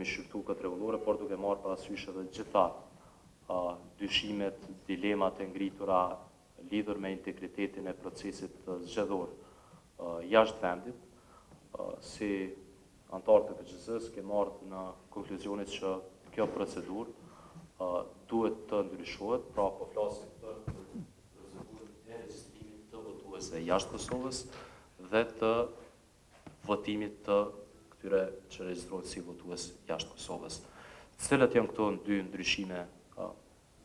kemi shqyrtu këtë rregullore, por duke marrë parasysh edhe gjitha dyshimet, dilemat e ngritura lidhur me integritetin e procesit zgjedhor jashtë vendit, si antar të KQZ-s ke marrë në konkluzionit që kjo procedurë duhet të ndryshohet, pra po flasim për procedurën e regjistrimit të votuesve jashtë Kosovës dhe të votimit të këtyre që regjistrohet si votues jashtë Kosovës. Cilat janë këto dy ndryshime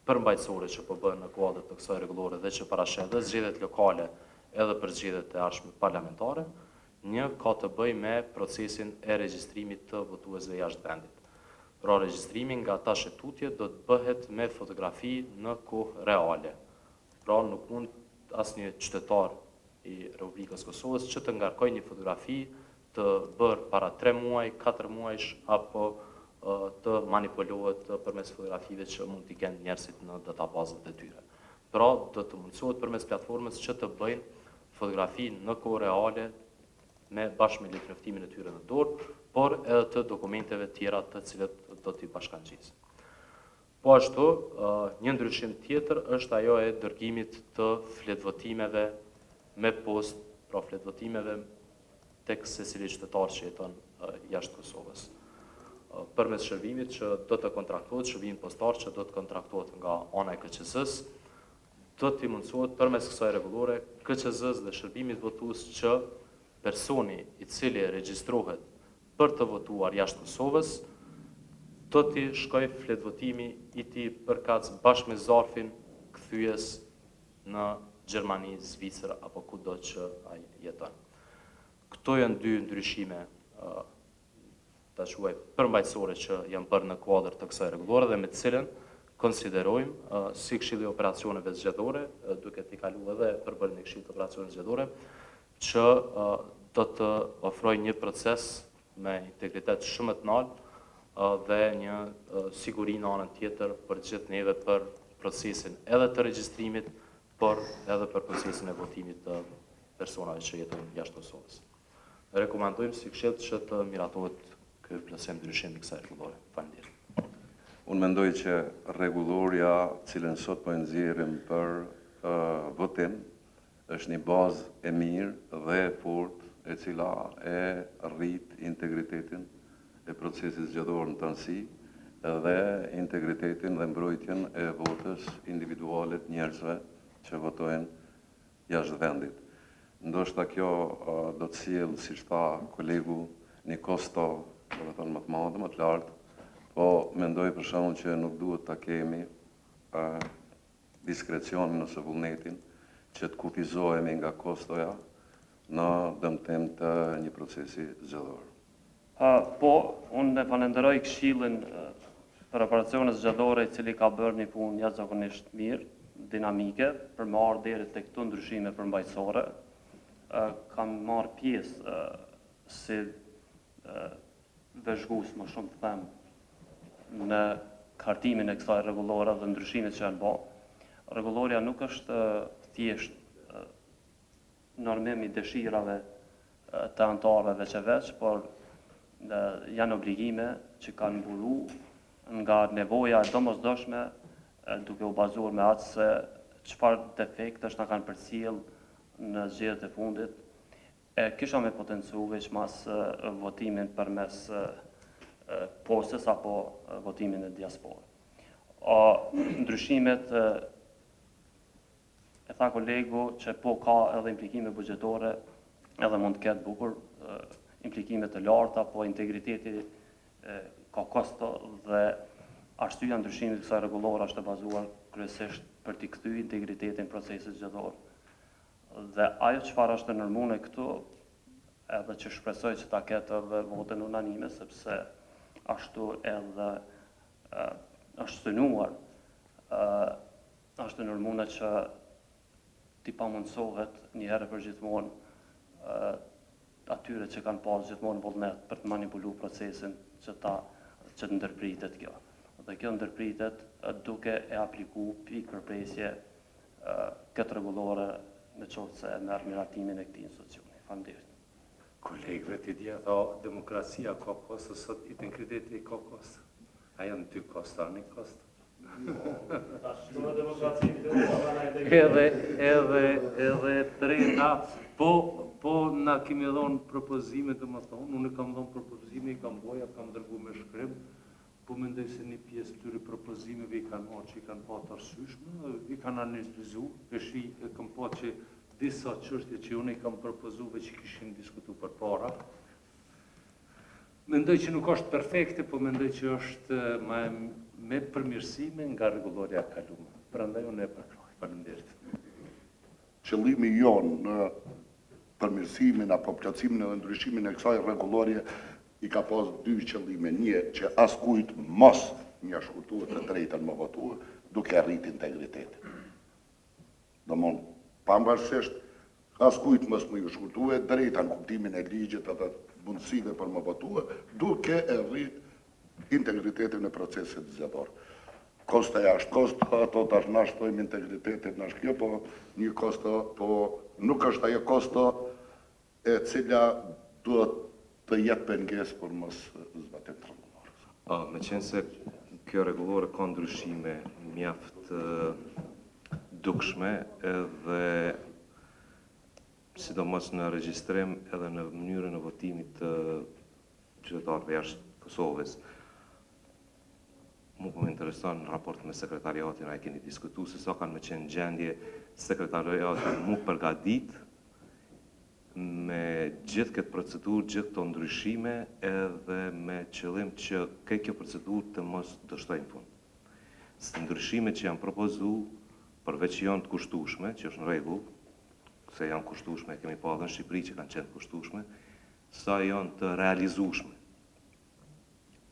përmbajtësore që po bëhen në kuadër të kësaj rregullore dhe që parashet dhe zgjedhjet lokale edhe për zgjedhjet e ardhshme parlamentare, një ka të bëjë me procesin e regjistrimit të votuesve jashtë vendit. Pra regjistrimi nga ata shetutje do të bëhet me fotografi në kohë reale. Pra nuk mund asnjë qytetar i Republikës Kosovës që të ngarkojë një fotografi të bërë para 3 muaj, 4 muajsh apo të manipulohet përmes fotografive që mund t'i kenë njerëzit në databazat e tyre. Pra, do të mundësohet përmes platformës që të bëjnë fotografi në kohë reale bashkë me letërnjoftimin e tyre në dorë, por edhe të dokumenteve tjera të cilët do t'i bashkangjisin. Po ashtu, një ndryshim tjetër është ajo e dërgimit të fletvotimeve me post, pra fletvotimeve tek secili qytetar që jeton jashtë Kosovës. Përmes shërbimit që do të kontraktohet, shërbimit postar që do të kontraktohet nga ana e KQZ-s, do t'i mundësohet përmes kësaj rregullore KQZ-s dhe shërbimit votues që personi i cili regjistrohet për të votuar jashtë Kosovës, do t'i shkoj fletvotimi i tij përkatës bashkë me zarfin kthyes në Gjermani, Zvicër apo kudo që ai jeton. Këto janë dy ndryshime ta quaj përmbajtësore që janë bërë në kuadër të kësaj rregullore dhe me të cilën konsiderojmë si Këshilli i Operacioneve Zgjedhore, duke t'i kaluar edhe përbërjen e Këshillit të Operacioneve Zgjedhore, që do të ofrojë një proces me integritet shumë të lartë dhe një siguri në anën tjetër për gjithë neve për procesin edhe të regjistrimit, por edhe për procesin e votimit të personave që jetojnë jashtë Kosovës. Rekomandojmë si Këshill që të miratohet ky plotësim ndryshim i kësaj rregullore. Faleminderit. Unë mendoj që rregulloria cilën sot po e nxjerrim për votim është një bazë e mirë dhe e fortë e cila e rrit integritetin e procesit zgjedhor në tërësi dhe integritetin dhe mbrojtjen e votës individuale të njerëzve që votojnë jashtë vendit. Ndoshta kjo do të sjellë, siç tha kolegu, një kosto do të thonë më të madhe, më të lartë, po mendoj për shembull që nuk duhet ta kemi diskrecionin ose vullnetin që të kufizohemi nga kostoja në dëmtim të një procesi zgjedhor. Po, unë e falenderoj Këshillin për operacionet zgjedhore i cili ka bërë një punë jashtëzakonisht mirë, dinamike, për më ardhur deri tek këto ndryshime përmbajtësore. Kam marrë pjesë si vëzhgues më shumë të them në kartimin e kësaj rregullore dhe ndryshimet që janë bërë. Rregulloria nuk është thjesht normim i dëshirave të anëtarëve veç e veç, por janë obligime që kanë mbulu nga nevoja e domosdoshme duke u bazuar me atë se çfarë defektesh na kanë përcjell në zgjedhjet e fundit. Kisha me potencu veç mas votimin përmes postës apo votimin e diasporë. Ndryshimet, e tha kolegu që po ka edhe implikime buxhetore, edhe mund të ketë bukur implikime të larta, po integriteti ka kosto dhe arsyeja ndryshimit të kësaj rregullore është e bazuar kryesisht për t'i kthyer integritetin procesit zgjedhor. Dhe ajo çfarë është e normale këtu, edhe që shpresoj që ta ketë edhe votën unanime, sepse ashtu edhe është synuar, është e normale që t'i pamundsohet një herë për gjithmonë atyre që kanë pasur gjithmonë vullnet për të manipuluar procesin që të ndërpritet kjo. Dhe kjo ndërpritet duke e aplikuar pikë përpresje këtë rregullore në qoftë se merr miratimin e këtij institucioni. Faleminderit. Kolegëve të dja, tha, demokracia ka kosta, sot integriteti ka kosta. A janë dy kosta, një kosta. Edhe treta, po na kemi dhonë propozime, të më thonë, unë kam dhonë propozime, i kam boja, kam dërgu me shkrim, po mendoj se një pjesë këtyre propozimeve i kanë marrë që i kanë pa të arsyeshme, i kanë analizu, peshi e kam pa që disa çështje që unë i kam propozuar që kishin diskutu për para. Mendoj që nuk është perfekte, po mendoj që është me përmirësime nga rregulloria e kaluar. Prandaj unë e përkroj. Faleminderit. Qëllimi jonë në përmirësimin apo plotësimin dhe ndryshimin e kësaj rregullorie i ka pas dy qëllime. Një, që askujt mos një shkurtuar të drejtën më votuar, duke arrit integritetin. Domthon, pavarësisht askujt mos më shkurtuar drejta në kuptimin e ligjit atë mundësive për më votuar, duke arrit integritetin e procesit zgjedhor. Kosta jashtë kosta, ato tash na shtojmë integritetin nash kjo, po një kosta, po nuk është ajo kosta e cila duhet të jetë pengesë për mos zbatim të rregullorisë. Me qenë se kjo rregullore ka ndryshime mjaft dukshme edhe sidomos në regjistrim edhe në mënyrën e votimit të qytetarëve jashtë Kosovës. Mu më intereson në raport me sekretariatin, a e keni diskutu se sa kanë me qenë gjendje sekretariatin mu përgadit me gjithë këtë procedurë, gjithë të ndryshime edhe me qëllim që kjo procedurë të mos dështojnë fund. Së ndryshime që janë propozu, përveç janë të kushtueshme, që është në rregull, se janë kushtueshme, kemi pa edhe në Shqipëri që kanë qenë kushtueshme, sa janë të realizueshme.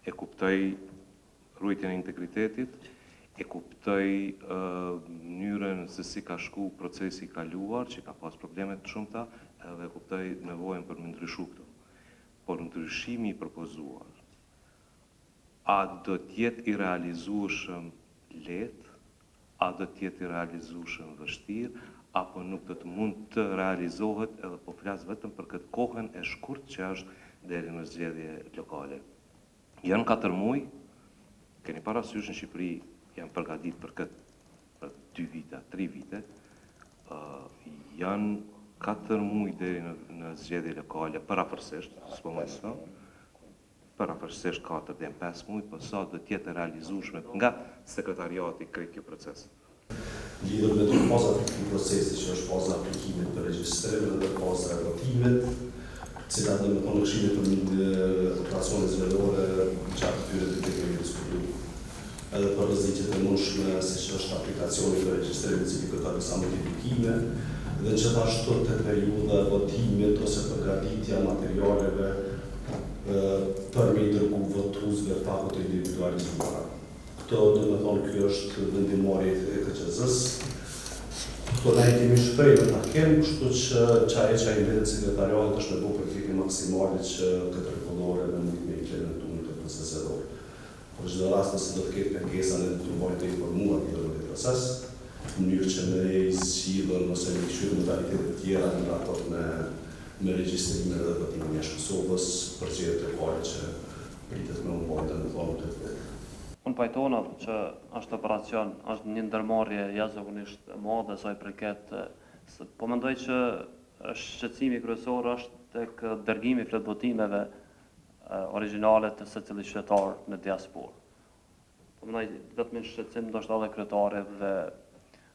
E kuptoj rujtjen e integritetit, e kuptoj mënyrën se si ka shku procesi i kaluar, që ka pas probleme të shumta, edhe e kuptoj nevojën për me ndryshu këto. Por ndryshimi i propozuar, a do t'jetë i realizueshëm lehtë, a do t'jetë i realizueshëm vështirë, apo nuk do të mund të realizohet edhe po flas vetëm për këtë kohën e shkurt që është deri në zgjedhje lokale. Janë 4 muaj, keni parasysh në Shqipëri janë përgatit për këtë 2 vite, 3 vite, janë 4 muaj deri në zgjedhje lokale, parafërsisht, s'po më nësë, parafërsisht 4 dhe 5 muaj, po sa do t'jetë realizueshme nga sekretariati krejt kjo proces. Lidhur me dy fazat e procesit që është faza aplikimit për regjistrim dhe faza e votimit, cilat dhe me konëkshime për operacione zgjedhore gjatë këtyre dy të kemi diskutuar. Edhe për rrezikët e mundshme, siç është aplikacioni për regjistrim i cili ka disa modifikime, dhe gjithashtu te periudha e votimit ose përgatitja materialeve për me i dërgu votuesve paku të individualizuara. Këto do me thonë kjo është vendimarrja e KQZ-s. Këto ne i kemi shprehur në takim, kështu që ajo i vetë sekretariatit është me bu përfikim maksimale që këtë rregullore me mund me implementuar në këtë proces zgjedhor. Por çdo rast nëse do të ketë pengesa ne do të bëjmë të informuar për këtë proces, në mënyrë që ne i zgjidhim ose ne këshillim modalitetet të tjera në raport me regjistrimin dhe votimin jashtë Kosovës për zgjedhjet lokale që pritet me u bë domethënë të vetë. Unë pajtona që është operacion, është një ndërmarrje jashtëzakonisht e madhe sa i përket, po mendoj që shqetësimi kryesor është tek dërgimi flet votimeve origjinale të secilit qytetar në diasporë. Po mendoj vetëm një shqetësim ndoshta edhe kryetarit dhe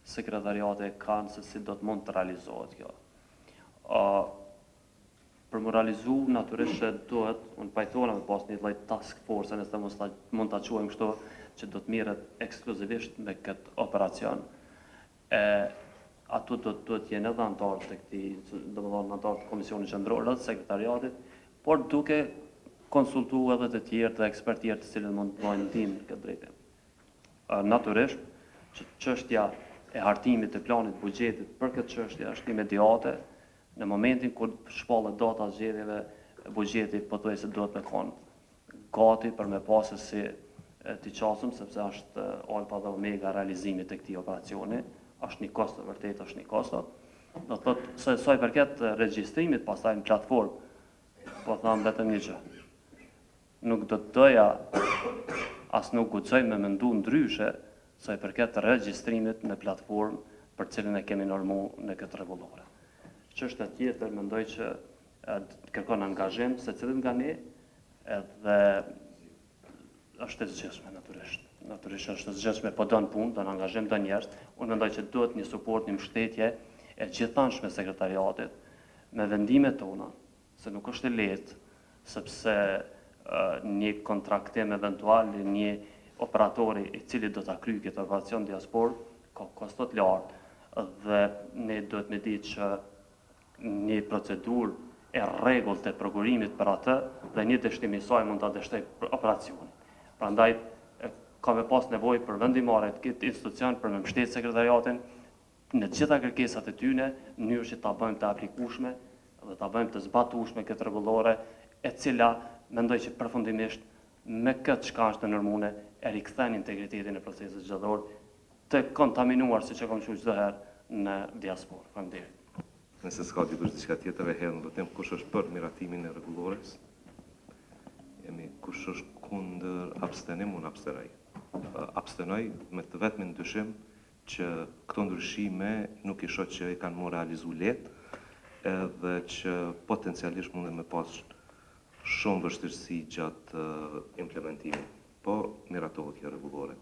sekretariati kanë se si do të mund të realizohet kjo. Për më realizu, natyrisht që duhet, unë pajtona me pas një lloj task force, nëse mund ta quajmë kështu, që do të mirret ekskluzivisht me këtë operacion. Ato do të jenë edhe antarë të këtij, domethënë antarë të Komisionit Qendror dhe të sekretariatit, por duke konsultuar edhe të tjerë të ekspertë tjerë të cilët mund të bëjnë ndihmë në këtë drejtim. Natyrisht, që çështja e hartimit të planit buxhetit për këtë çështje është imediate. Në momentin kur shpallet data zgjedhjeve, buxheti pothuajse duhet me qenë gati për me pasë si t'i qasëm, sepse është alfa dhe omega realizimit të këtij operacioni, është një kosto, vërtet është një kosto. Do të thotë se sa i përket regjistrimit pastaj në platformë, po thamë vetëm një gjë. Nuk do të doja, as nuk guxoj me mendu ndryshe, sa i përket regjistrimit në platformë për cilën e kemi normu në këtë rregullore. Çështja tjetër mendoj që kërkon angazhim secili nga ne, edhe është e zgjedhshme natyrisht. Natyrisht është e zgjedhshme, po don punë, don angazhim, don njerëz. Unë mendoj që duhet një suport, një mbështetje e gjithanshme sekretariatit me vendimet tona, se nuk është e lehtë, sepse një kontraktim eventual, një operatori i cili do ta kryejë këtë operacion diaspor ka kosto të lartë dhe ne duhet me ditë që një procedurë e rregullt të prokurimit për atë dhe një dështim i saj mund ta dështoj operacionin. Prandaj ka me pas nevojë për vendimmarrje të këtë institucion për me mbështetë sekretariatin në të gjitha kërkesat e tyre, në mënyrë që ta bëjmë të aplikueshme dhe ta bëjmë të zbatueshme këtë rregullore, e cila mendoj që përfundimisht me këtë çka është ndërmune e rikthen integritetin e procesit zgjedhor të kontaminuar, siç e kam thënë çdo herë në diasporë. Faleminderit. Nëse s'ka dikush diçka tjetër, e hedh në votim kush është për miratimin e rregullores. Kush është kundër abstenim, unë abstenoj. Abstenoj me të vetmin dyshim që këto ndryshime nuk i shoh që i kanë më realizu lehtë, edhe që potencialisht mund me pas shumë vështirësi gjatë implementimit. Po miratohet kjo rregullore.